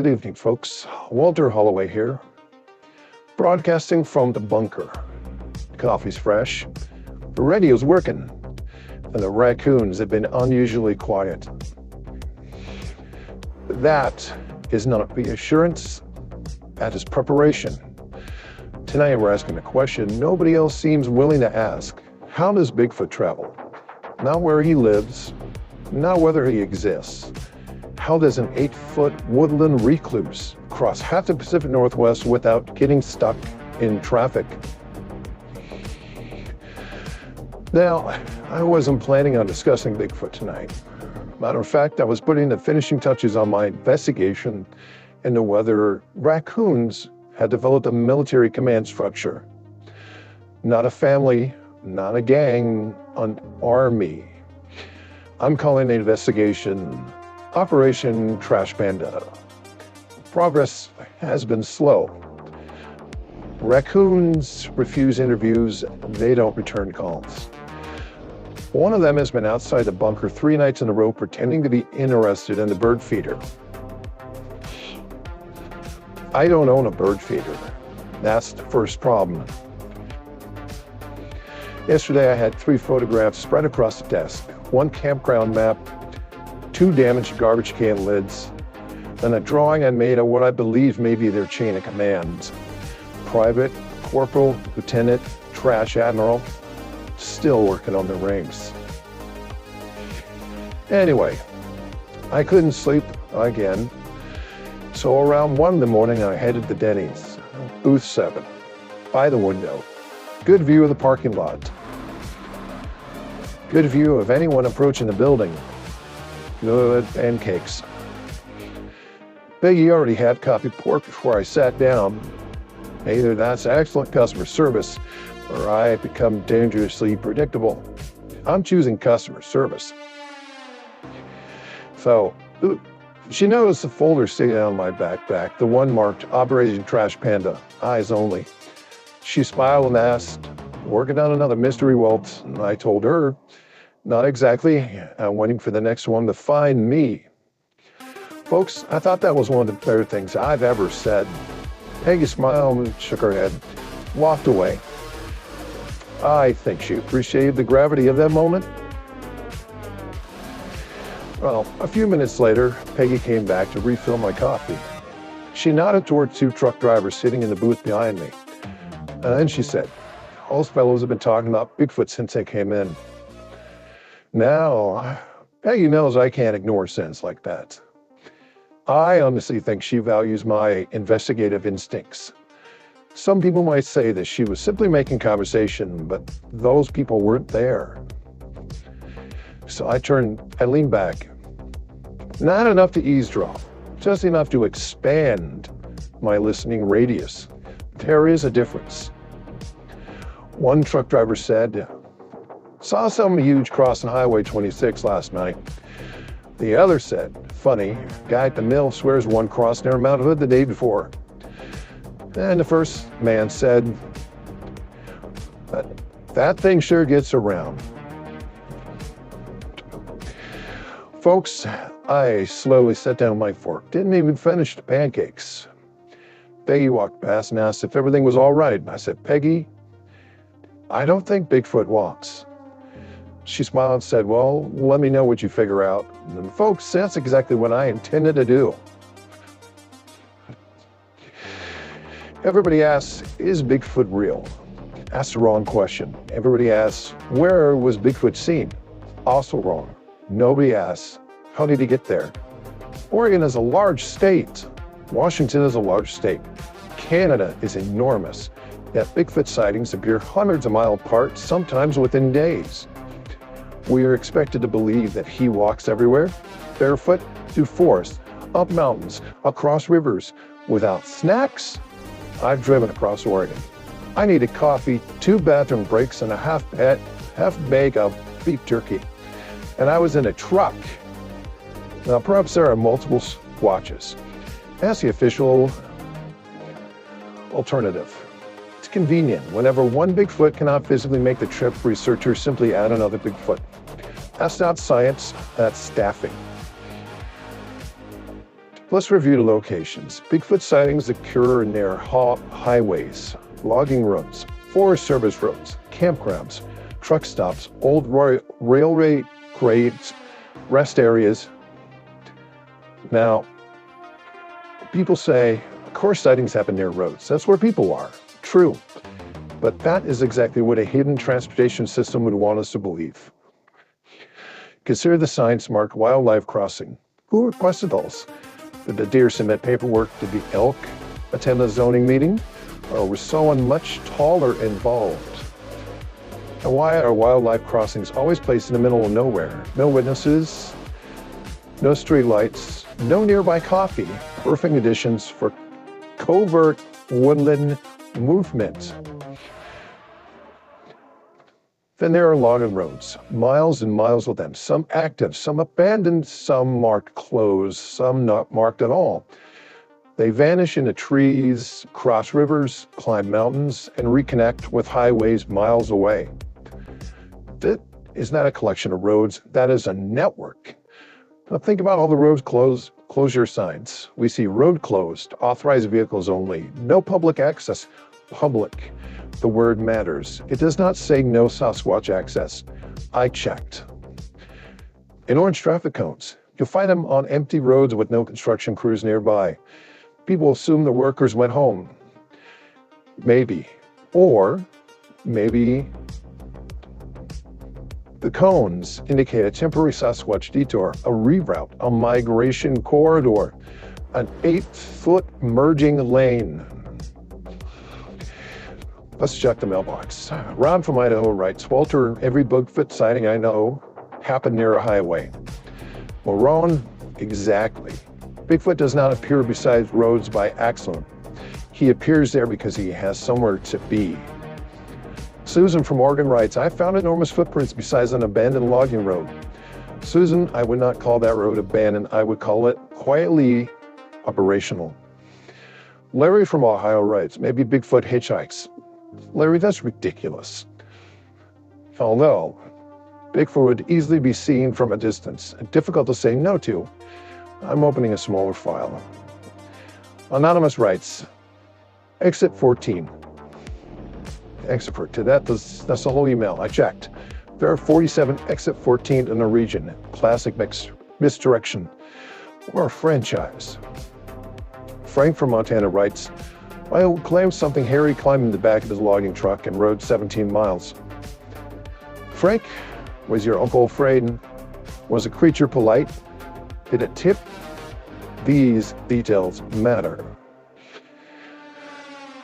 Good evening, folks. Walter Holloway here, broadcasting from the bunker. Coffee's fresh, the radio's working, and the raccoons have been unusually quiet. That is not reassurance, that is preparation. Tonight we're asking a question nobody else seems willing to ask. How does Bigfoot travel? Not where he lives, not whether he exists. How does an 8-foot woodland recluse cross half the Pacific Northwest without getting stuck in traffic? Now, I wasn't planning on discussing Bigfoot tonight. Matter of fact, I was putting the finishing touches on my investigation into whether raccoons had developed a military command structure. Not a family, not a gang, an army. I'm calling the investigation Operation Trash Panda. Progress has been slow. Raccoons refuse interviews, they don't return calls. One of them has been outside the bunker 3 nights in a row pretending to be interested in the bird feeder. I don't own a bird feeder. That's the first problem. Yesterday I had 3 photographs spread across the desk, 1 campground map, 2 damaged garbage can lids, and a drawing I made of what I believe may be their chain of command. Private, corporal, lieutenant, trash admiral, still working on the ranks. Anyway, I couldn't sleep again, so around 1 in the morning I headed to Denny's, booth 7, by the window. Good view of the parking lot. Good view of anyone approaching the building. Good pancakes. Peggy already had coffee pork before I sat down. Either that's excellent customer service, or I become dangerously predictable. I'm choosing customer service. So, she noticed the folder sitting on my backpack, the one marked Operation Trash Panda, eyes only. She smiled and asked, working on another mystery waltz, and I told her, not exactly. I'm waiting for the next one to find me. Folks, I thought that was one of the better things I've ever said. Peggy smiled and shook her head, walked away. I think she appreciated the gravity of that moment. Well, a few minutes later, Peggy came back to refill my coffee. She nodded toward 2 truck drivers sitting in the booth behind me. And then she said, those fellows have been talking about Bigfoot since they came in. Now, Peggy knows I can't ignore sense like that. I honestly think she values my investigative instincts. Some people might say that she was simply making conversation, but those people weren't there. So I leaned back. Not enough to eavesdrop, just enough to expand my listening radius. There is a difference. One truck driver said, saw something huge crossing Highway 26 last night. The other said, funny, guy at the mill swears one crossed near Mount Hood the day before. And the first man said, that thing sure gets around. Folks, I slowly set down my fork, didn't even finish the pancakes. Peggy walked past and asked if everything was all right. I said, Peggy, I don't think Bigfoot walks. She smiled and said, well, let me know what you figure out. And folks, that's exactly what I intended to do. Everybody asks, is Bigfoot real? That's the wrong question. Everybody asks, where was Bigfoot seen? Also wrong. Nobody asks, how did he get there? Oregon is a large state. Washington is a large state. Canada is enormous. Yet Bigfoot sightings appear hundreds of miles apart, sometimes within days. We are expected to believe that he walks everywhere, barefoot, through forests, up mountains, across rivers, without snacks. I've driven across Oregon. I needed coffee, 2 bathroom breaks, and a half bag of beef jerky. And I was in a truck. Now, perhaps there are multiple Sasquatches. That's the official alternative. It's convenient. Whenever one Bigfoot cannot physically make the trip, researchers simply add another Bigfoot. That's not science, that's staffing. Let's review the locations. Bigfoot sightings occur near highways, logging roads, Forest Service roads, campgrounds, truck stops, old railway grades, rest areas. Now, people say, of course sightings happen near roads. That's where people are. True. But that is exactly what a hidden transportation system would want us to believe. Consider the signs marked wildlife crossing. Who requested those? Did the deer submit paperwork? Did the elk attend a zoning meeting? Or was someone much taller involved? And why are wildlife crossings always placed in the middle of nowhere? No witnesses, no streetlights, no nearby coffee. Perfect conditions for covert woodland movement. Then there are logging roads, miles and miles of them, some active, some abandoned, some marked closed, some not marked at all. They vanish into trees, cross rivers, climb mountains, and reconnect with highways miles away. That is not a collection of roads, that is a network. Now think about all the roads closure signs. We see road closed, authorized vehicles only, no public access, public. The word matters. It does not say no Sasquatch access. I checked. In orange traffic cones, you'll find them on empty roads with no construction crews nearby. People assume the workers went home. Maybe. Or maybe the cones indicate a temporary Sasquatch detour, a reroute, a migration corridor, an 8-foot merging lane. Let's check the mailbox. Ron from Idaho writes, Walter, every Bigfoot sighting I know happened near a highway. Well, Ron, exactly. Bigfoot does not appear beside roads by accident. He appears there because he has somewhere to be. Susan from Oregon writes, I found enormous footprints beside an abandoned logging road. Susan, I would not call that road abandoned. I would call it quietly operational. Larry from Ohio writes, maybe Bigfoot hitchhikes. Larry, that's ridiculous. Although, Bigfoot would easily be seen from a distance and difficult to say no to. I'm opening a smaller file. Anonymous writes, Exit 14. Exit 14, that's the whole email, I checked. There are 47 Exit 14 in the region. Classic misdirection or a franchise. Frank from Montana writes, I claimed something hairy climbed in the back of his logging truck and rode 17 miles. Frank, was your uncle afraid? Was the creature polite? Did it tip? These details matter.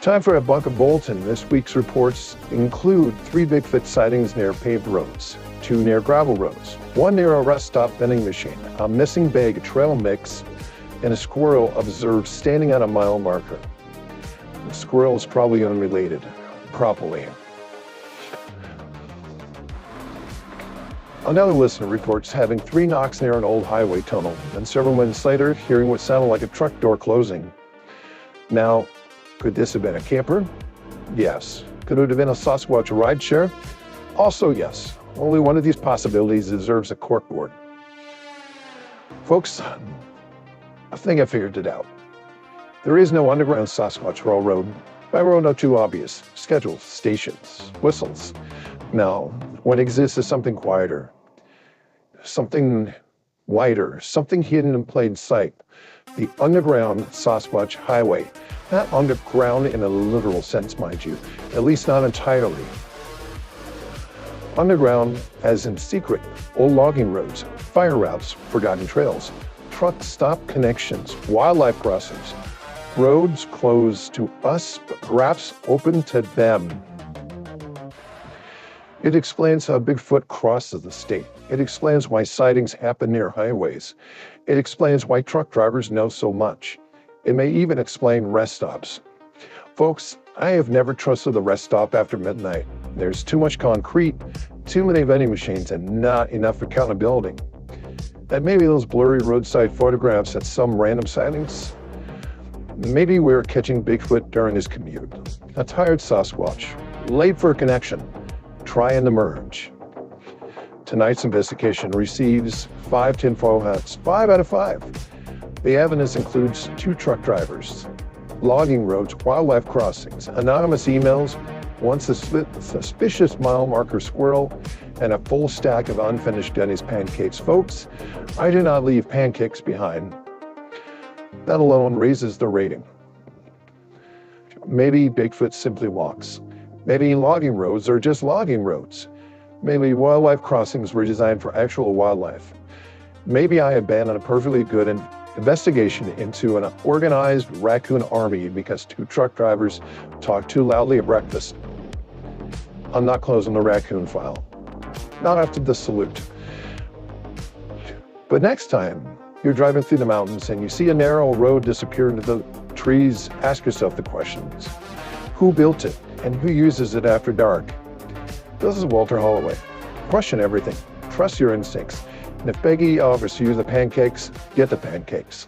Time for a buck of Bolton. This week's reports include 3 Bigfoot sightings near paved roads, 2 near gravel roads, 1 near a rest stop vending machine, a missing bag of trail mix, and a squirrel observed standing at a mile marker. The squirrel is probably unrelated. Probably. Another listener reports having 3 knocks near an old highway tunnel, and several minutes later, hearing what sounded like a truck door closing. Now, could this have been a camper? Yes. Could it have been a Sasquatch rideshare? Also yes. Only one of these possibilities deserves a corkboard. Folks, I think I figured it out. There is no underground Sasquatch railroad. By road, not too obvious. Schedules, stations, whistles. No, what exists is something quieter, something wider, something hidden in plain sight. The underground Sasquatch highway. Not underground in a literal sense, mind you, at least not entirely. Underground as in secret, old logging roads, fire routes, forgotten trails, truck stop connections, wildlife crossings, roads closed to us, but perhaps open to them. It explains how Bigfoot crosses the state. It explains why sightings happen near highways. It explains why truck drivers know so much. It may even explain rest stops. Folks, I have never trusted the rest stop after midnight. There's too much concrete, too many vending machines, and not enough accountability. And maybe those blurry roadside photographs at some random sightings. Maybe we're catching Bigfoot during his commute. A tired Sasquatch, late for a connection, trying to merge. Tonight's investigation receives 5 tinfoil hats, 5 out of 5. The evidence includes 2 truck drivers, logging roads, wildlife crossings, anonymous emails, one suspicious mile marker squirrel, and a full stack of unfinished Denny's pancakes. Folks, I do not leave pancakes behind. That alone raises the rating. Maybe Bigfoot simply walks. Maybe logging roads are just logging roads. Maybe wildlife crossings were designed for actual wildlife. Maybe I abandoned a perfectly good investigation into an organized raccoon army because 2 truck drivers talked too loudly at breakfast. I'm not closing the raccoon file. Not after the salute. But next time you're driving through the mountains and you see a narrow road disappear into the trees, ask yourself the questions. Who built it and who uses it after dark? This is Walter Holloway. Question everything. Trust your instincts. And if Peggy offers you the pancakes, get the pancakes.